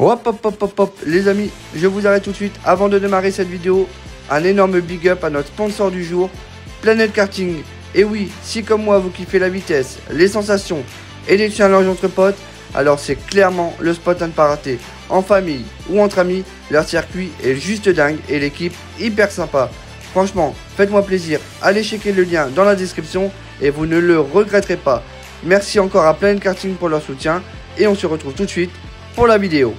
Hop hop hop hop hop, les amis, je vous arrête tout de suite avant de démarrer cette vidéo. Un énorme big up à notre sponsor du jour, Planet Karting. Et oui, si comme moi vous kiffez la vitesse, les sensations et les challenges entre potes, alors c'est clairement le spot à ne pas rater. En famille ou entre amis, leur circuit est juste dingue et l'équipe hyper sympa. Franchement, faites-moi plaisir, allez checker le lien dans la description et vous ne le regretterez pas. Merci encore à Planet Karting pour leur soutien et on se retrouve tout de suite pour la vidéo.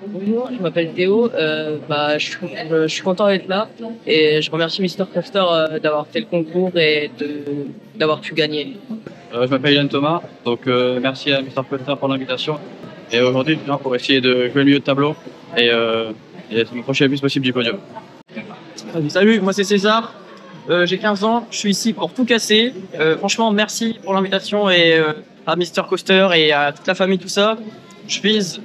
Bonjour, je m'appelle Théo, je suis content d'être là et je remercie Mr. Crafter d'avoir fait le concours et d'avoir pu gagner. Je m'appelle Yann Thomas, donc merci à Mr. Crafter pour l'invitation. Et aujourd'hui, je viens pour essayer de jouer le milieu de tableau et me procher le plus possible du podium. Salut, moi c'est César, j'ai 15 ans, je suis ici pour tout casser. Franchement, merci pour l'invitation et à Mr. Coaster et à toute la famille, tout ça. Je vise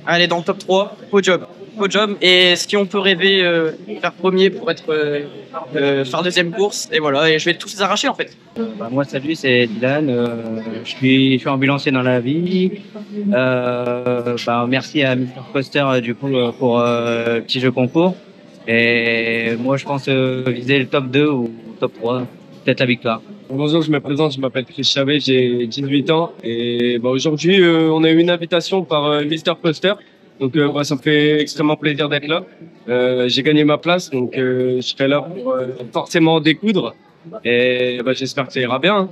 aller dans le top 3, podium. Et si on peut rêver faire premier pour être faire deuxième course, et voilà, et je vais tous les arracher en fait. Moi salut, c'est Dylan, je suis ambulancier dans la vie. Merci à Mr. Coaster du coup pour petit jeu concours. Et moi je pense viser le top 2 ou top 3, peut-être la victoire. Bonjour, je me présente, je m'appelle Chris Chavet, j'ai 18 ans et aujourd'hui on a eu une invitation par Mr. Coaster, donc ça me fait extrêmement plaisir d'être là. J'ai gagné ma place, donc je serai là pour forcément découdre et j'espère que ça ira bien.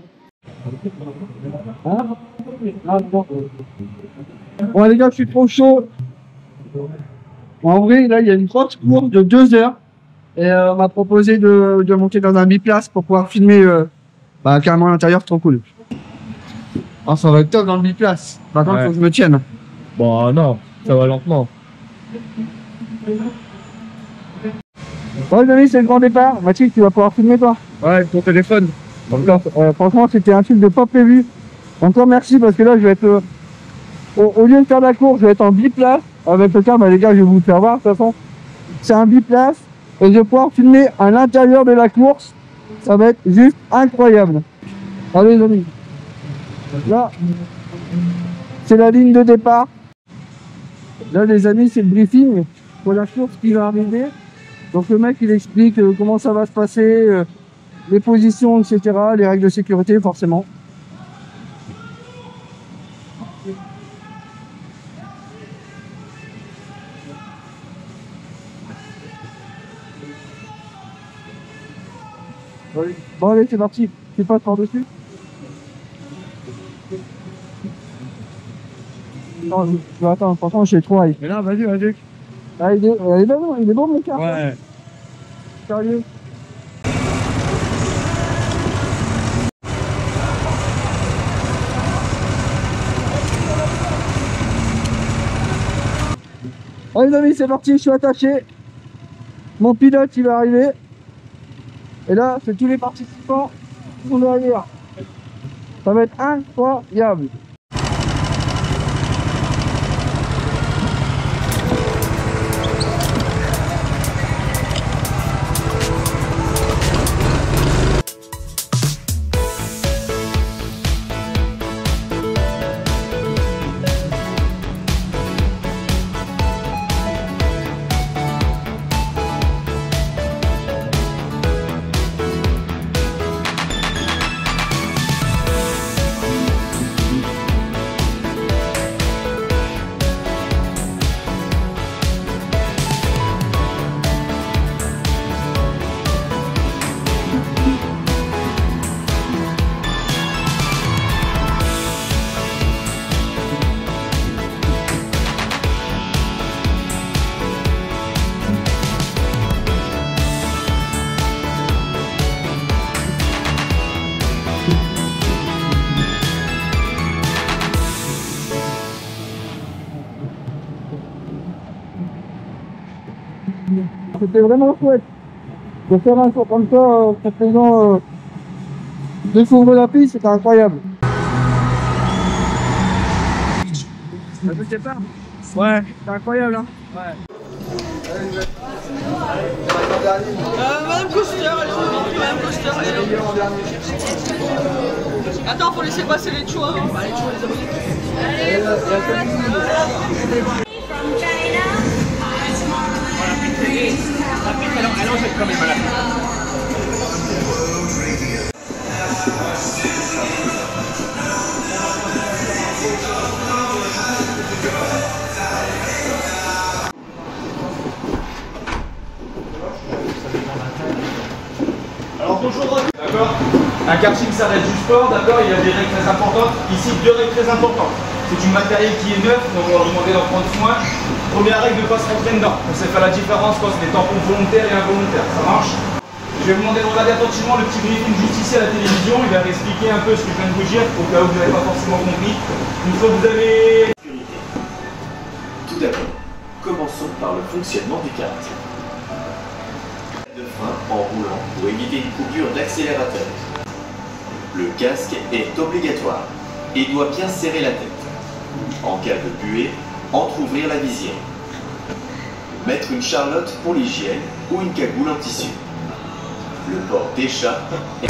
Bon les gars, je suis trop chaud. En vrai, là il y a une grosse course de 2 heures et on m'a proposé de monter dans un biplace pour pouvoir filmer carrément à l'intérieur, trop cool. Oh, ça va être top dans le biplace. Par contre, faut que je me tienne. Bon non, ça va lentement. Bon les amis, c'est le grand départ. Mathilde, tu vas pouvoir filmer toi? Ouais, avec ton téléphone. Franchement, c'était un truc de pas prévu. Encore merci parce que là, je vais être... au lieu de faire la course, je vais être en biplace. Avec le cas, les gars, je vais vous le faire voir de toute façon. C'est un biplace et je vais pouvoir filmer à l'intérieur de la course. Ça va être juste incroyable. Allez les amis. Là, c'est la ligne de départ. Là les amis, c'est le briefing pour la course qui va arriver. Donc le mec il explique comment ça va se passer, les positions, etc. Les règles de sécurité forcément. Bon allez, c'est parti. Tu passes par-dessus. Non, attends, franchement, j'ai trop high. Mais là, vas-y. Ah, il est bon mon car. Ouais. Sérieux. Allez les amis, c'est parti, je suis attaché. Mon pilote il va arriver. Et là, c'est tous les participants qui sont derrière. Ça va être incroyable. C'était vraiment chouette de faire un tour comme ça, cette maison découvre la piste, c'était incroyable. Je sais pas. Ouais, c'est incroyable hein. Ouais. Madame Coster, elle est revenue, Madame Coster, elle est là. Attends, faut laisser passer les choix. Hein. Bah, les choix, les abonnés. Alors bonjour, d'accord. Un karting ça reste du sport, d'accord, il y a des règles très importantes. Ici, 2 règles très importantes. C'est du matériel qui est neuf, donc on va vous demander d'en prendre soin. Première règle, de ne pas se rentrer dedans. On sait faire la différence entre les tampons volontaires et involontaires. Ça marche? Je vais vous demander de regarder attentivement le petit briefing juste ici à la télévision. Il va expliquer un peu ce que je viens de vous dire, au cas où vous n'avez pas forcément compris. Une fois que vous avez... Tout d'abord, commençons par le fonctionnement du kart. De frein en roulant pour éviter une coupure d'accélérateur. Le casque est obligatoire et doit bien serrer la tête. En cas de buée, entrouvrir la visière. Mettre une charlotte pour l'hygiène ou une cagoule en tissu. Le port d'écharpe est...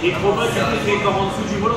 Il faut pas qu'il y ait en dessous du volant.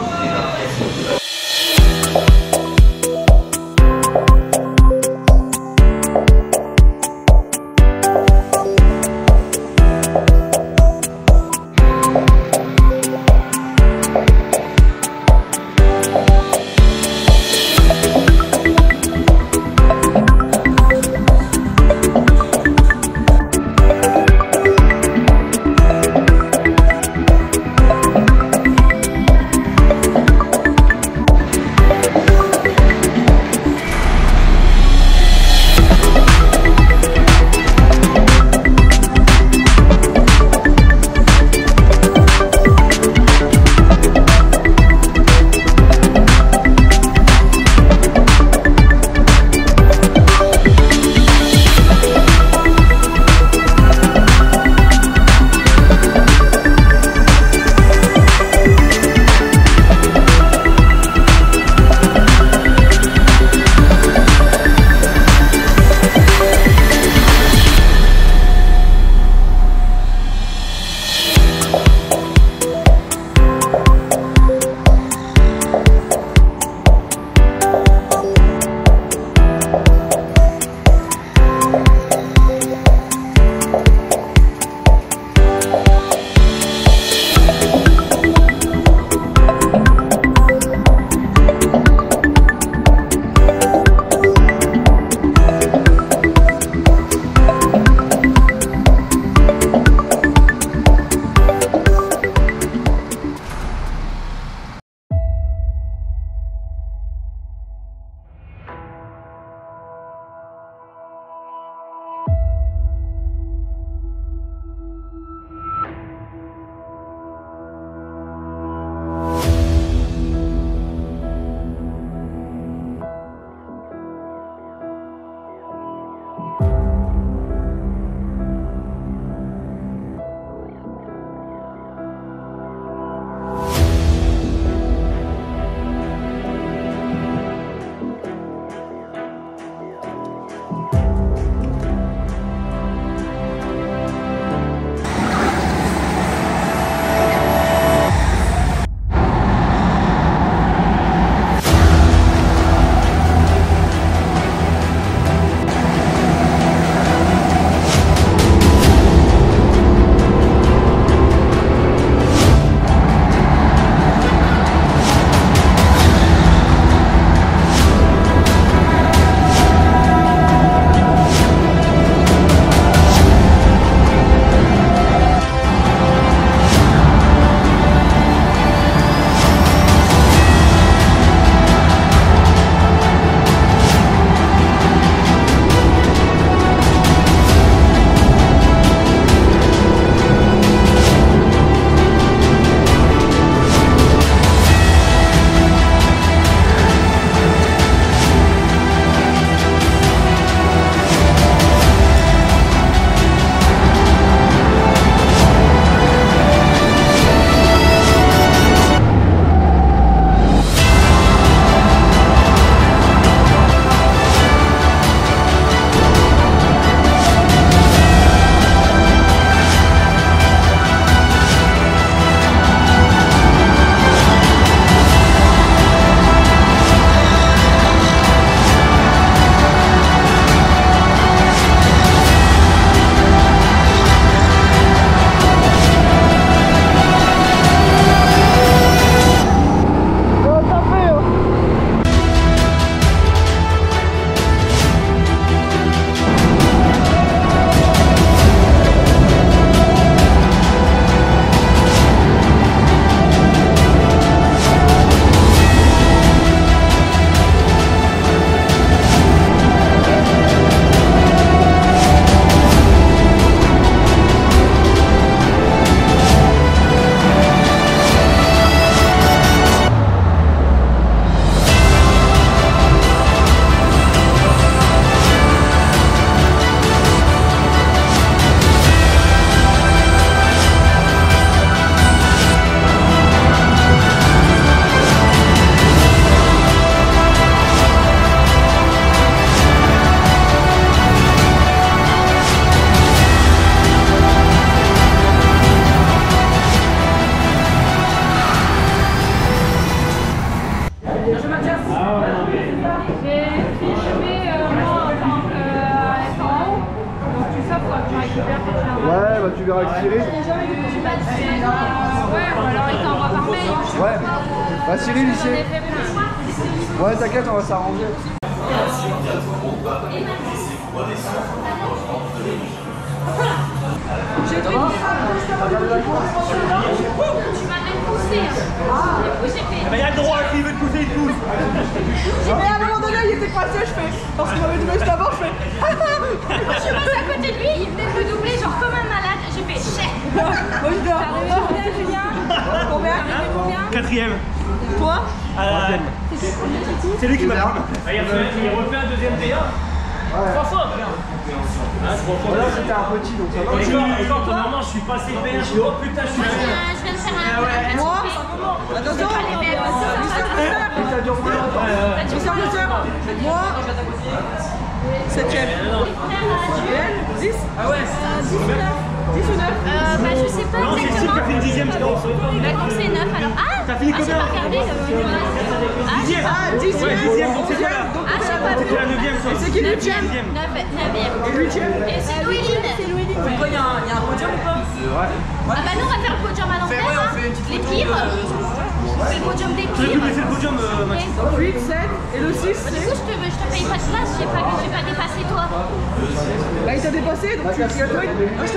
bah, tu verras avec Cyril. Ouais, ou alors il t'envoie par mail. Ouais. Bah Cyril ici. Ouais, t'inquiète, on va s'arranger. J'ai trouvé tu m'as même poussé. Il y a le droit, s'il veut te pousser, il te pousse. Et à un moment donné, il était passé, je fais. Parce qu'il m'avait doublé juste avant, je fais. Je suis passée à côté de lui, il venait de me doubler, genre comme un malade. J'ai fait chef. Moi, je dois. T'es arrivé combien, Julien? Combien? T'es arrivé combien? 4ème. Toi? C'est lui qui m'a dit. Il refait un deuxième DA. 3 fois. Voilà, c'était un petit, donc ça va. Normalement, je suis passé bien. Je suis oh putain, je suis Je viens de faire un. Moi? Attention! Ça dure plus longtemps. Moi? 7ème. 10? Ah ouais? 10 ou 9? 10 ou 9? Bah je sais pas Non, c'est exactement. Steve qui a fait une 10ème, je pense. Bah donc c'est 9 alors. Ah! T'as fini j'ai combien? pas regardé. Dixième. Ah, 10ème. Ouais, 10ème, donc c'est quoi là? Ah, j'ai pas vu. C'était la 9ème, toi. C'est qui le 8ème? 9ème. Et 8ème? Et c'est Louis-Line. C'est Louis-Line. Il y a un podium ou pas? Ouais. Ah bah nous on va faire le podium à l'envers, hein. Les pires. C'est le podium des Tu veux pires. laisser le podium, Maxime? 8, 7 et le 6. Du coup je te paye pas de place, j'ai pas dépassé toi. Bah il t'a dépassé, donc tu es toi.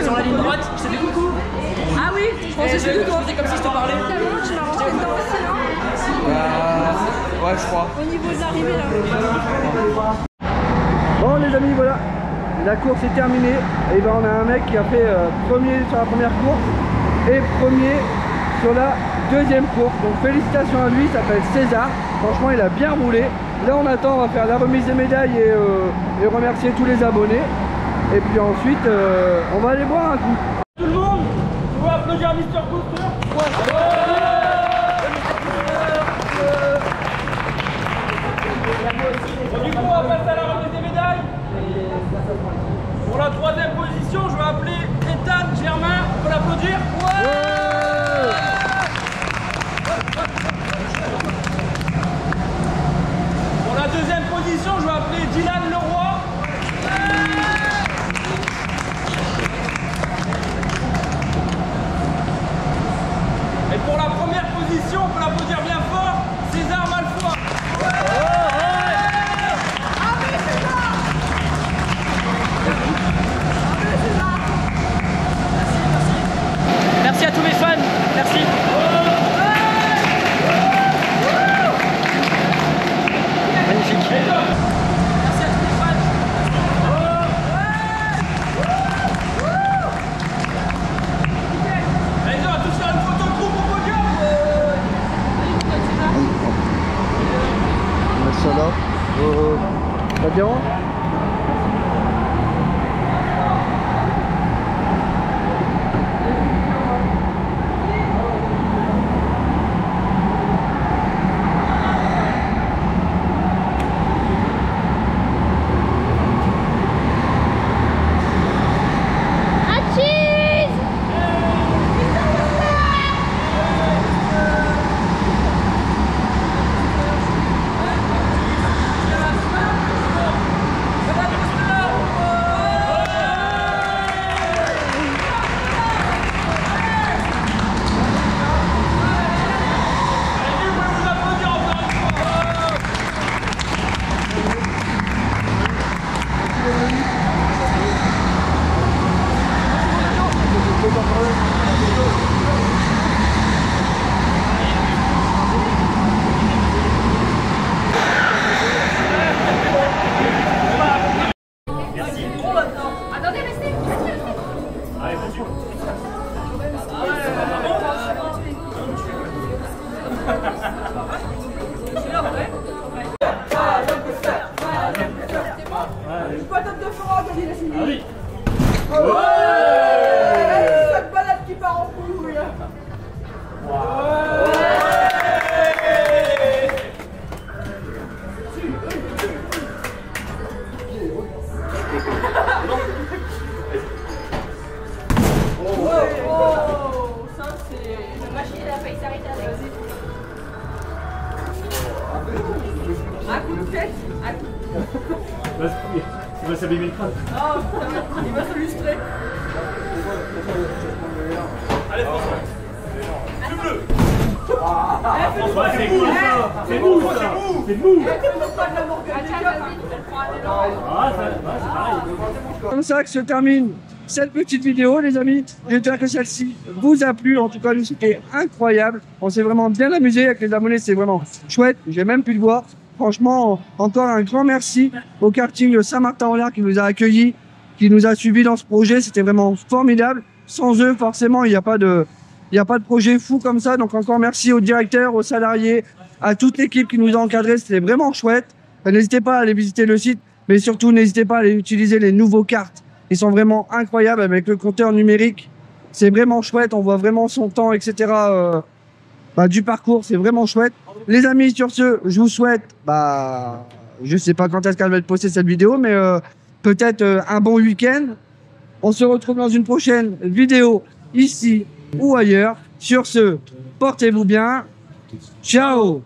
Sur la ligne droite, je te dis coucou. Ah oui, je pensais que c'était toi. C'est comme si je te parlais. Tu m'as rentré dedans aussi, non? Ouais, je crois. Au niveau de l'arrivée là. Bon les amis, voilà, la course est terminée. Et ben on a un mec qui a fait premier sur la première course et premier sur la deuxième course. Donc félicitations à lui, il s'appelle César. Franchement il a bien roulé. Là on attend, on va faire la remise des médailles et remercier tous les abonnés. Et puis ensuite on va aller boire un coup. Tout le monde, tu veux applaudir Mister Coaster? Du coup, on va passer à la remise des médailles. Pour la 3ème position, je vais appeler Ethan Germain. On peut l'applaudir? Pour la 2ème position, je vais appeler Dylan Leroy. Et pour la 1ère position, on peut l'applaudir bien fort, César Malfoy. Merci à tous mes fans. Merci. Magnifique. Merci à tous les fans. Allez, on va tous faire une photo de groupe au podium. Ça là. Ça te dérange? Attendez, restez. Pas top de Florent, t'as dit la Cindy. Cette balade qui part en couille. Ça c'est... La machine elle a failli s'arrêter avec. Un coup de tête. Il va s'abîmer le crâne. Ah, putain, il va s'illustrer. Allez, François. Le bleu. François, c'est mou ça. C'est mou ça. C'est mou. Comme ça que se termine cette petite vidéo, les amis. J'espère que celle-ci vous a plu. En tout cas, nous, c'était incroyable. On s'est vraiment bien amusé avec les abonnés. C'est vraiment chouette. J'ai même pu le voir. Franchement, encore un grand merci au karting Saint-Martin-en-Laye qui nous a accueillis, qui nous a suivis dans ce projet. C'était vraiment formidable. Sans eux, forcément, il n'y a pas de projet fou comme ça. Donc encore merci aux directeurs, aux salariés, à toute l'équipe qui nous a encadrés. C'était vraiment chouette. N'hésitez pas à aller visiter le site, mais surtout n'hésitez pas à aller utiliser les nouveaux cartes. Ils sont vraiment incroyables avec le compteur numérique. C'est vraiment chouette. On voit vraiment son temps, etc. Du parcours. C'est vraiment chouette. Les amis, sur ce, je vous souhaite, je sais pas quand est-ce qu'elle va être postée cette vidéo, mais peut-être un bon week-end. On se retrouve dans une prochaine vidéo ici ou ailleurs. Sur ce, portez-vous bien. Ciao!